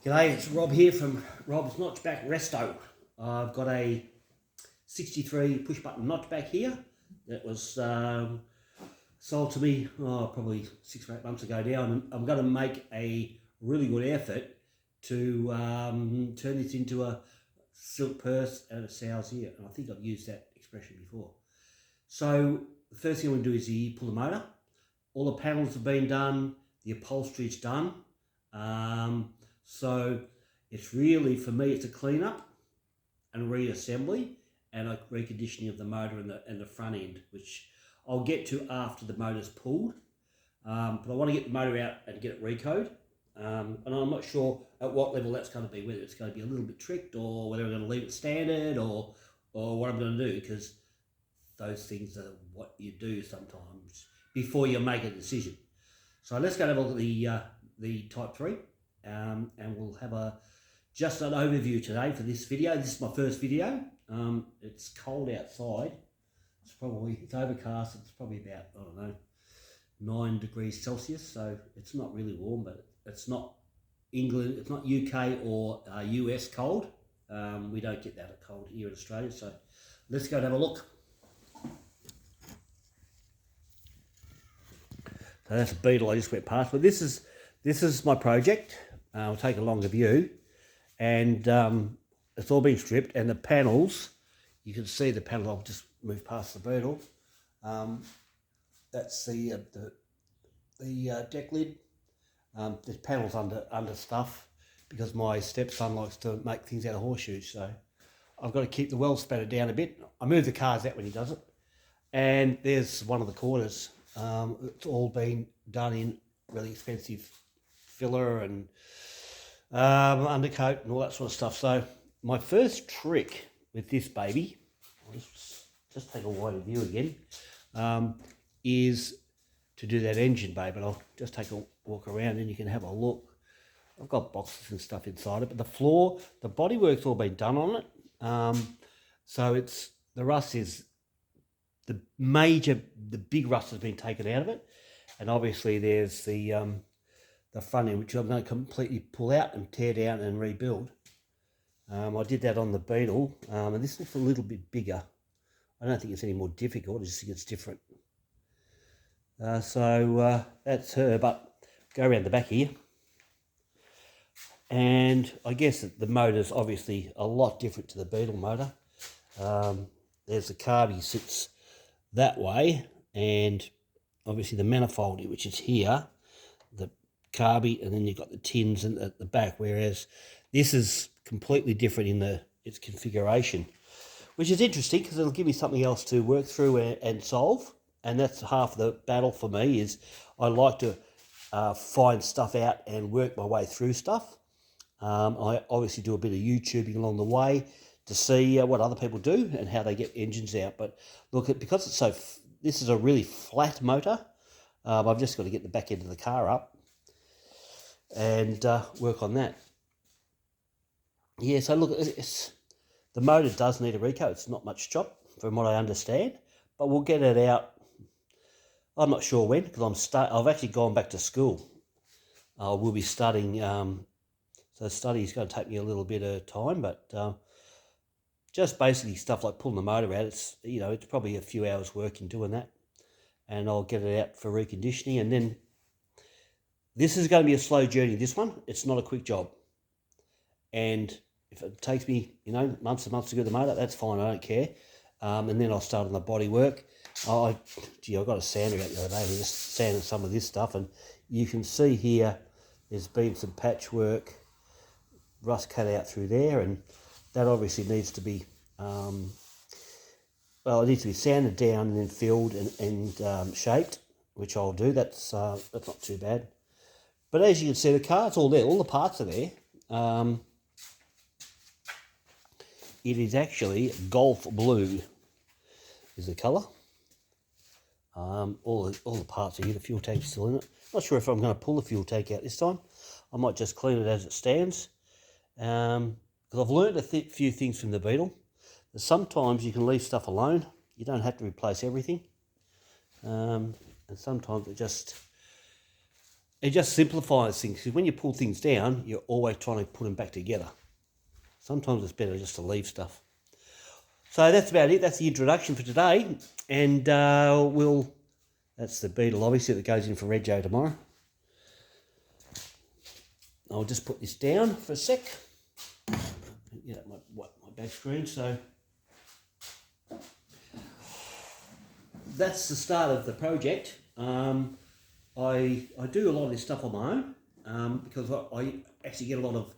G'day, it's Rob here from Rob's Notchback Resto. I've got a 63 push button notchback here that was sold to me probably 6 or 8 months ago now, and I'm going to make a really good effort to turn this into a silk purse and a sow's ear, and I think I've used that expression before. So the first thing I'm going to do is pull the motor. All the panels have been done, the upholstery's done. So it's really, for me, it's a clean up and reassembly and a reconditioning of the motor and the front end, which I'll get to after the motor's pulled. But I want to get the motor out and get it recode. And I'm not sure at what level that's going to be, whether it's going to be a little bit tricked or whether I'm going to leave it standard or what I'm going to do, because those things are what you do sometimes before you make a decision. So let's go and have a look at the Type 3. And we'll have just an overview today for this video. This is my first video. It's cold outside. It's overcast. It's probably about, I don't know, 9 degrees Celsius. So it's not really warm, but it's not England. It's not UK or US cold. We don't get that cold here in Australia. So let's go and have a look. So that's a beetle I just went past. But this is my project. I'll take a longer view, and it's all been stripped, and the panels, you can see the panel. I'll just move past the beetle. That's the deck lid. There's panels under stuff because my stepson likes to make things out of horseshoes, so I've got to keep the well spanner down a bit. I move the cars out when he does it, and there's one of the corners. It's all been done in really expensive filler and undercoat and all that sort of stuff. So my first trick with this baby, I'll just take a wider view again, is to do that engine bay. But I'll just take a walk around and you can have a look. I've got boxes and stuff inside it, but the floor, the bodywork's all been done on it. So the rust is the big rust has been taken out of it, and obviously there's the front end, which I'm going to completely pull out and tear down and rebuild. I did that on the Beetle, and this looks a little bit bigger. I don't think it's any more difficult, I just think it's different. So that's her, but go around the back here. And I guess that the motor's obviously a lot different to the Beetle motor. There's the carby sits that way, and obviously the manifold, which is here, the carby, and then you've got the tins at the back, whereas this is completely different in its configuration, which is interesting because it'll give me something else to work through and solve. And that's half the battle for me, is I like to find stuff out and work my way through stuff. I obviously do a bit of YouTubing along the way to see what other people do and how they get engines out. But look, because it's this is a really flat motor, I've just got to get the back end of the car up and work on that. Yeah, so look, the motor does need a recoat. It's not much chop from what I understand, but we'll get it out. I'm not sure when, because I've actually gone back to school. We'll be studying, so study is going to take me a little bit of time, but just basically stuff like pulling the motor out. It's probably a few hours work in doing that, and I'll get it out for reconditioning. And then this is going to be a slow journey. This one, it's not a quick job, and if it takes me months and months to get the motor, that's fine. I don't care. And then I'll start on the body work. I got a sander out the other day. We're just sanding some of this stuff, and you can see here there's been some patchwork, rust cut out through there, and that obviously needs to be it needs to be sanded down and then filled and shaped, which I'll do. That's not too bad. But as you can see, the car's all there. All the parts are there. It is actually golf blue is the colour. All the parts are here. The fuel tank's still in it. Not sure if I'm going to pull the fuel tank out this time. I might just clean it as it stands. Because I've learned a few things from the Beetle. That sometimes you can leave stuff alone. You don't have to replace everything. And sometimes it just it just simplifies things, because when you pull things down, you're always trying to put them back together. Sometimes it's better just to leave stuff. So that's about it. That's the introduction for today. And that's the beetle, obviously, that goes in for Rego tomorrow. I'll just put this down for a sec. Yeah, my back screen. So that's the start of the project. I do a lot of this stuff on my own because I actually get a lot of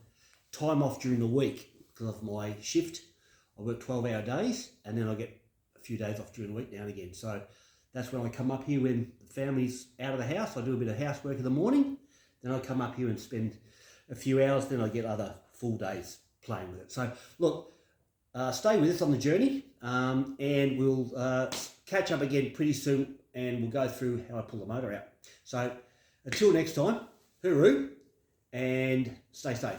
time off during the week because of my shift. I work 12-hour days, and then I get a few days off during the week now and again. So that's when I come up here when the family's out of the house. I do a bit of housework in the morning. Then I come up here and spend a few hours. Then I get other full days playing with it. So look, stay with us on the journey, and we'll catch up again pretty soon, and we'll go through how I pull the motor out. So until next time, hooroo, and stay safe.